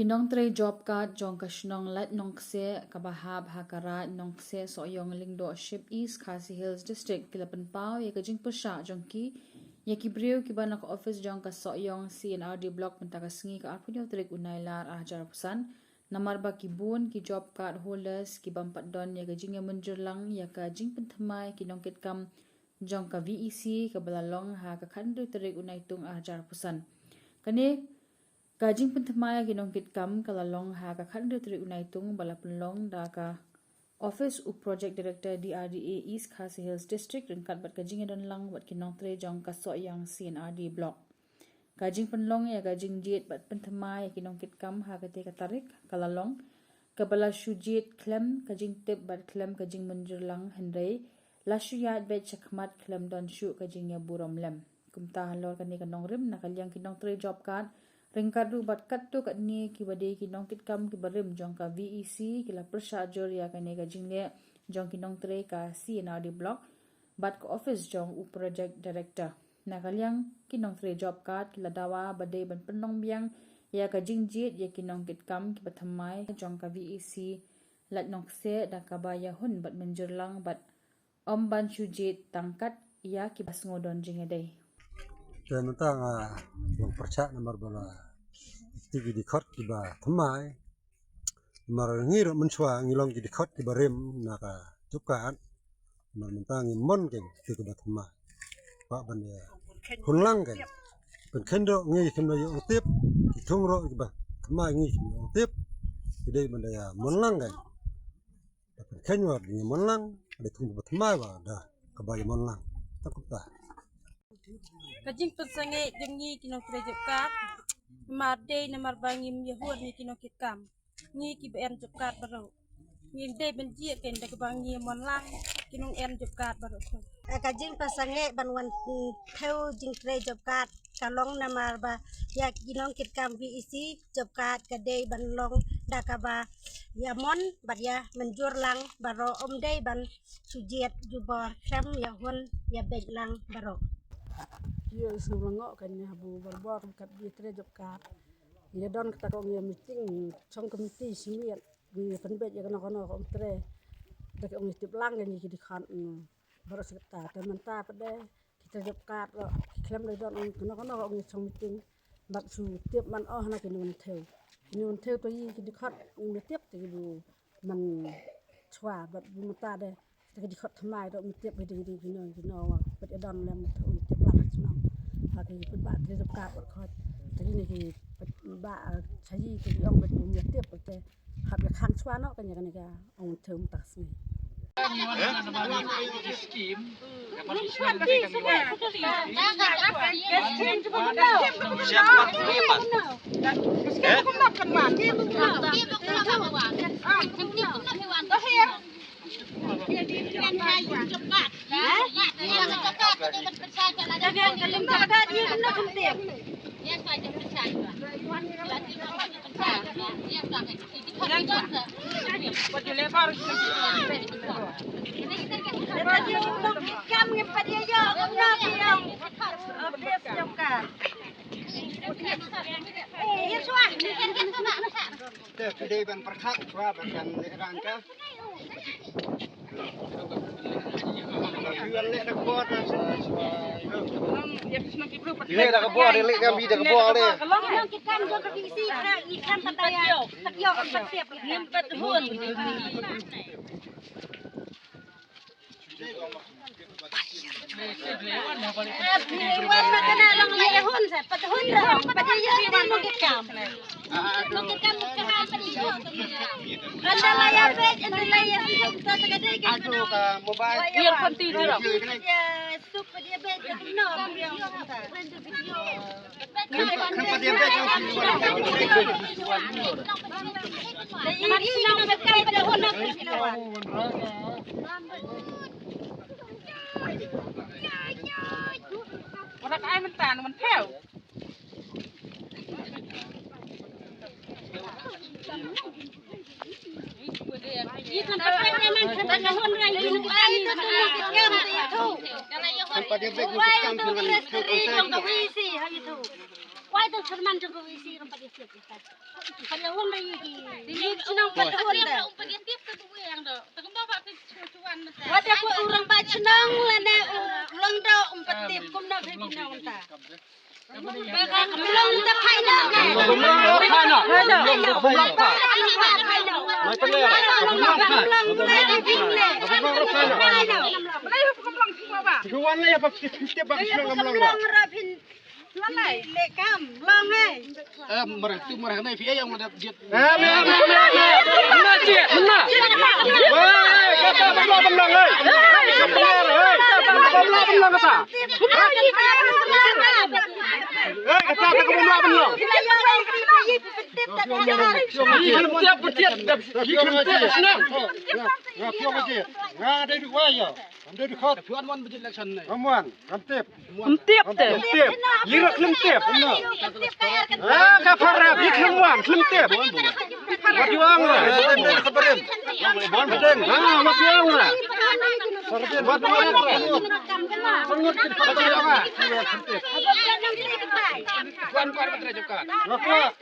Kinong tre job card jong kashnong lat nongse kabahab hakara nongse soyong lingdo ship East Khasi Hills District kilapan pau ya kajing pusha jong ki ya kibriu kibanak office jong ka soyong CNRD block pentagasngi ka arpunyo trik unailar ajar pusan namar ba kibun ki job card holders ki bampat don ya kajing ya menjurlang ya kajing penthamai kinong kitkam jong ka VEC ka balalong ha ka khandu trik unaitung ajar pusan kane Kajing pentemaya ginong kitkam kalalong ha ka khandu tri unaitung balapunlong da ka Office u Project Director DRDA East Khasi Hills District ringkat bat kajing don lang bat kinong tre jong ka soyang CNRD block. Kajing penlong ya kajing jet bat pentemaya kinong kitkam ha ka te katarik kalalong kabala shujit klem kajing tip bat klem kajing menjurlang hendrai lasuyat bet chakmat klem don shu kajing ya burom lem. Kumta halor kani kanong rim nakalyang kinong tre job card Ringkadu bat kattu kat ni ki bade ki nong kitkam ki barim jong ka VEC ki la persajur ya kane ka jingle jong ki nong tre ka CNRD block bat ko office jong u project director nakalyang ki nong tre job card ki la dawa bade ban penong biang ya ka jingjit ya ki nong kitkam ki pathamai jong ka VEC lat nong se da ka ba ya hun bat menjurlang bat ban shujit tangkat ya ki bas ngodon jingedai Tentang yang percaya nomor bala tigi di kot tiba temai nomor ngir mensua ngilong di kot tiba rem naka cukaan nomor mentang imon kan tiba temai pak benda hunlang kan penkendo ngi kena yo tip ditungro tiba temai ngi yo tip jadi benda ya monlang kan penkenyo di monlang ada tunggu temai ba dah kabaya monlang takut dah Kajing pensangai dengi kinong kerajaan made namar bangim yahud ni kinong kitkam ni ki ben jobkat baru ni de benji ken de bangi monlang kinong en jobkat baru Kajing pensangai banwan theu jing tre jobkat kalong namar ba ya kinong kitkam VEC jobkat kade banlong dakaba ya mon bat ya menjurlang baro omdei ban sujiat jubor krem yahun ya beglang baro Ia sebelangok kan ya bu berbor kat dia tre job card. Ia don kita kong ia meeting song komiti simiat di penbet ya kono kong tre. Dak ong tip lang kan di kan baru sekitar tementa pada kita job card lo klaim le don kono kong song meeting bak su tiap man na kinun theu. Kinun theu to yi di kan tiap ti bu man chwa bat bu mata de di kan thamai do tiap di kinun bet don lem theu tiap lang Hati penbat di dekat berkot, jadi ni penbat saya jadi orang berpunya tiap betul, habis kan suara kan yang ni kan orang term tak sini. Today ban perkhak swa ban rangka. Jual lek dak bot. Lek dak bot, lek kami dak bot le. Kalau kita kan ke VEC ikan tataya takyok siap ngempet hun Wan makana lang layahon sa patahon lang padayo din mo kitkam. Mo kitkam kahan padiyo. Anda layabet anda layabet sa tagaday ka. Aduh ka mobile. biar penting dia Ya sup dia bet no video. Kenapa dia bet yang Ini nang berkait padahon na kilawan. orang ai mentan men theu Ikan pakai memang padahon rai ini kita kitkam tu. Kenapa dia bet yang kitkam dengan Ini VEC hari tu. Why the Herman Jokowi isi rumpat dia siap kita. Pada orang lagi. Ini senang pada orang dah. Wadah aku orang baca senang lana ulang dah umpat tip kum nak pergi nak unta. Baka ulang dah paina. Kuan lah ya pak tiap bang senang gamlang. Lalai lekam long hai. Merah tu merah ni via yang ada jet. Mana cik? Mana? Woi, kata bang long hei. Bang long kata. Kata aku bang long. Tiap senang. Ngapung aja. Ngada dua ya. Anda dekat. Tuan wan berjet election ni. Amuan, ramtip. Tiap. Yirak lentip. Kafar iklim wan lentip. Wajuang lah. Kabarin. Bon bedeng. Wajuang lah. Buat apa? Sangat kita Kuan menteri juga.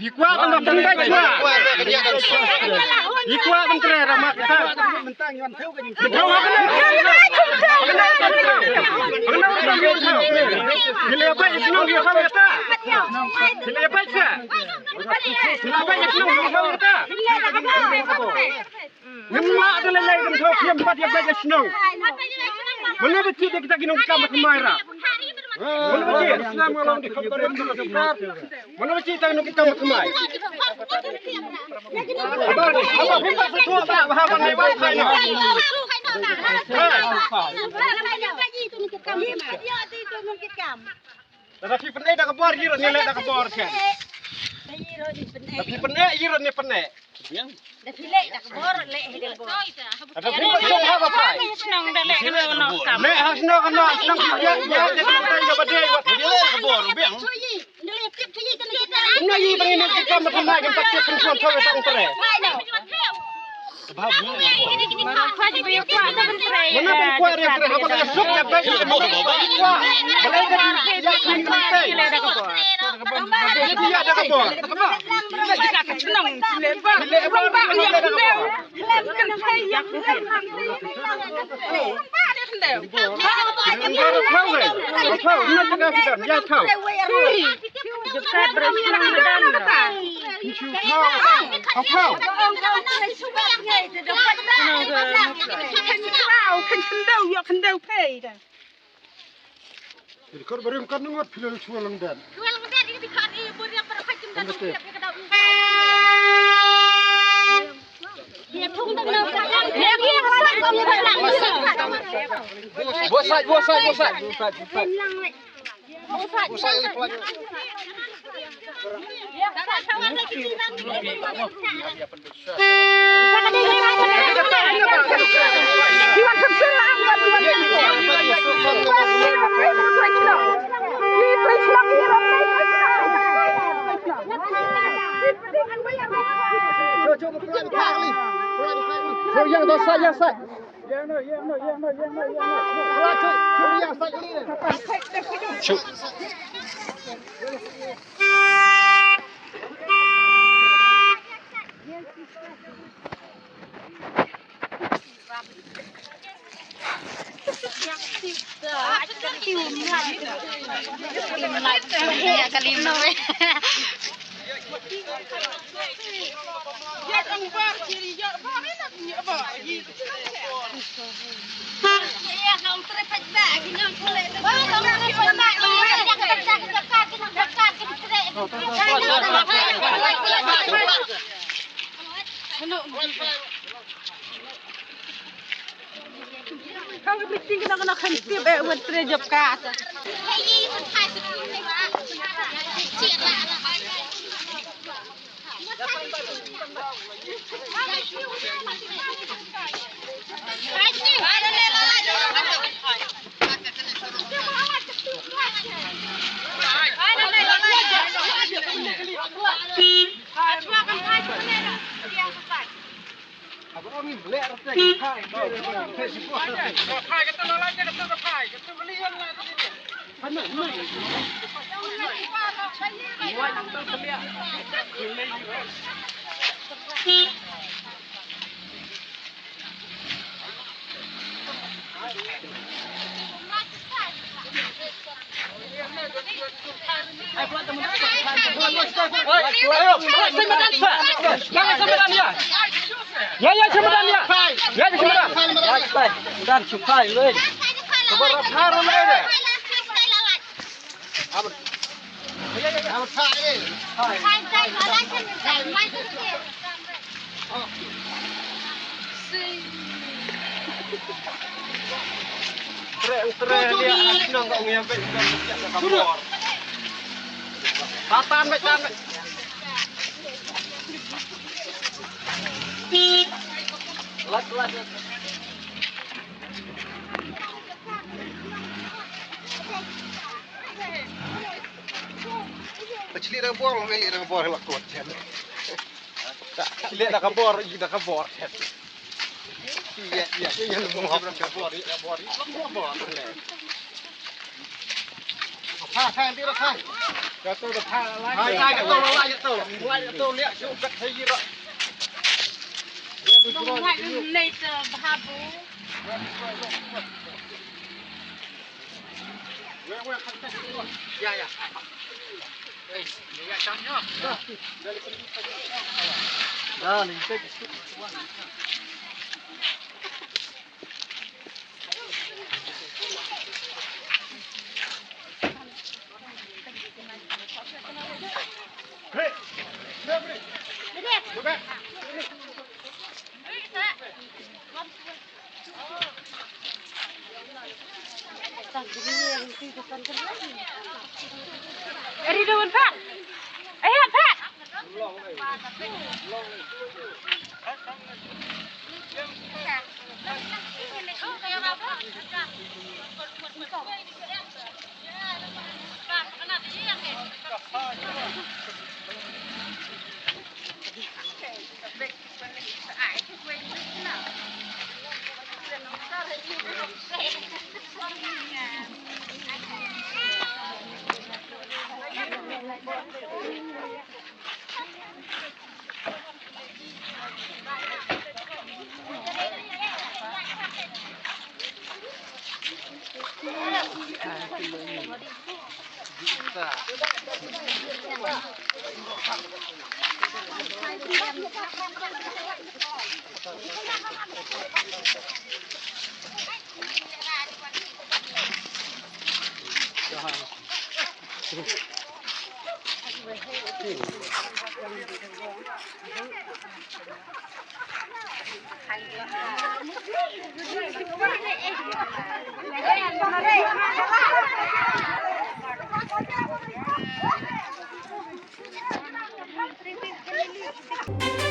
Ikwa menteri juga. Ikwa menteri ramak kita. mentang yang tahu kan. Tahu apa ni? Gila apa isno dia kau kata? Gila apa sah? Gila apa isno dia kau kata? Ngemma ada lelai dan kau kiam empat yang baca isno. Mana betul kita ginung kamar kemara? Mana betul? Islam kalau di kabarin tu macam mana betul kita ginung kamar kemara? Apa pun sesuatu tak bahawa ni baik baik. Tapi pernah dah kabar jiran ni leh dah kabar kan. Tapi pernah jiran ni pernah. Ada pun song apa pai? Leh hasno kena senang dia dia kita yang badai buat dia leh kabar biang. Pernah yi bangin kita macam mana kita pakai perempuan tahu tak pernah. Mana pun kuat dia kerana apa kena sok yang baik itu boleh kuat. Boleh jadi yang tinggi penting. Dia ada kabar. Jika kesenang lebar lebar ni yang bel. Tahu, nak cakap kita, dia tahu. Jepit bersenang dan. Tahu. Jadi kau beri makan nungut pilih cuma langdan. Bosai. Yang dosa yang sai. Kau mesti kena khantib menteri job kat. Abang ni belak rasa kai. Kai kata lolak je kata kai. Kata belian lah tadi dia. Mana? Dan cukai leh. Seberapa hari leh deh. Trek dia nang kau ngiapin kan kapor. Tatan macam. Lat. Cili dah buang, meli dah buang helak kuat je. Cili dah kabur, ida kabur. Iya, yang buang kabur. Pha đi rồi pha. Cho tôi được pha lại. Hai cái tôi liệt xuống cắt thấy gì rồi. Don't like later, Bahabu. Ya. Eh, ya camnya. Dah, ni kita. Are you doing Pat? Ahead, Pat. Thank you.